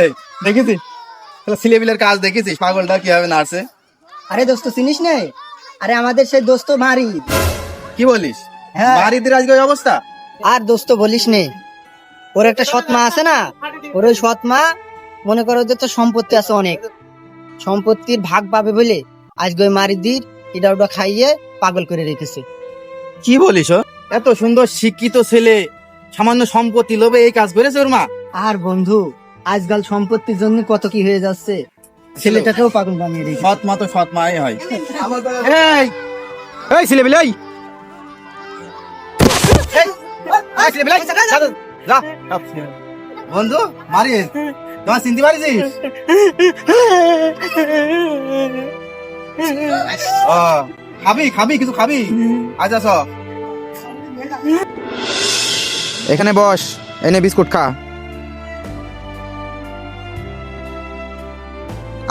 এই, দেখেছিস ছেলেপিলের কাজ দেখেছিস, পাগলটা কিভাবে নাড়ছে। আরে দোস্ত চিনিস নে? আরে আমাদের সেই দোস্ত মারি। কি বলিস? হ্যাঁ। বাড়িদের আজকে ওই অবস্থা। আর দোস্ত বলিস নে, ওর একটা সৎ মা আছে না, ওর ওই সৎ মা মনে করো যে তো সম্পত্তি আছে অনেক, সম্পত্তির ভাগ পাবে বলে আজকে ওই মারিদির এটা ওটা খাইয়ে পাগল করে রেখেছে। কি বলিস? ও এত সুন্দর শিক্ষিত ছেলে সামান্য সম্পত্তি লোভে এই কাজ করেছে ওর মা। আর বন্ধু, আজকাল সম্পত্তির জন্য কত কি হয়ে যাচ্ছে, ছেলেটাকেও পাগল বানিয়ে রেখেছে। সৎ মা তো সৎ মাই হয়। এই এই ছেলেপিলে, এই এই ছেলেপিলে, যা যা। বন্ধু মারিস, তোমার চিনতে পারিস? ও, খাবি খাবি কিছু খাবি? আচ্ছা চ, এখানে বস, এনে বিস্কুট খা।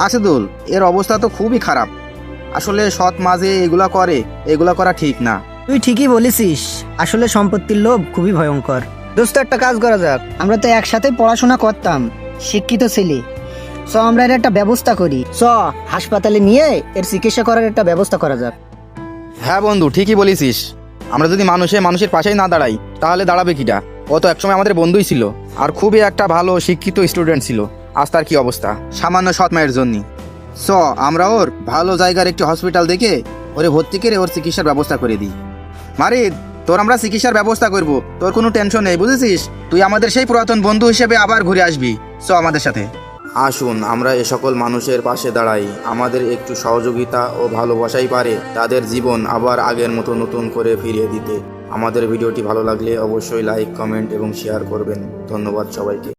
আসাদুল, এর অবস্থা তো খুবই খারাপ। আসলে সৎ মাঝে এগুলা করে, এগুলা করা ঠিক না। তুই ঠিকই বলেছিস, আসলে সম্পত্তির লোভ খুবই ভয়ঙ্কর। দোস্ত একটা কাজ করা যাক, আমরা তো একসাথে পড়াশোনা করতাম, শিক্ষিত ছেলে, চ আমরা এর একটা ব্যবস্থা করি, চ হাসপাতালে নিয়ে এর চিকিৎসা করার একটা ব্যবস্থা করা যাক। হ্যাঁ বন্ধু, ঠিকই বলেছিস। আমরা যদি মানুষের পাশেই না দাঁড়াই তাহলে দাঁড়াবে কিটা? ও তো একসময় আমাদের বন্ধুই ছিল, আর খুবই একটা ভালো শিক্ষিত স্টুডেন্ট ছিল। আজ তার কি অবস্থা সামান্য সৎ মায়ের জন্য। চ আমরা ওর ভালো জায়গার একটি হসপিটাল দেখে ওরে ভর্তি করে ওর চিকিৎসার ব্যবস্থা করে দিই। মারিদ, তোর আমরা চিকিৎসার ব্যবস্থা করব, তোর কোনো টেনশন নেই, বুঝেছিস? তুই আমাদের সেই পুরাতন বন্ধু হিসেবে আবার ঘুরে আসবি। চ আমাদের সাথে। আসুন আমরা এ সকল মানুষের পাশে দাঁড়াই। আমাদের একটু সহযোগিতা ও ভালোবাসাই পারে তাদের জীবন আবার আগের মতো নতুন করে ফিরিয়ে দিতে। আমাদের ভিডিওটি ভালো লাগলে অবশ্যই লাইক, কমেন্ট এবং শেয়ার করবেন। ধন্যবাদ সবাইকে।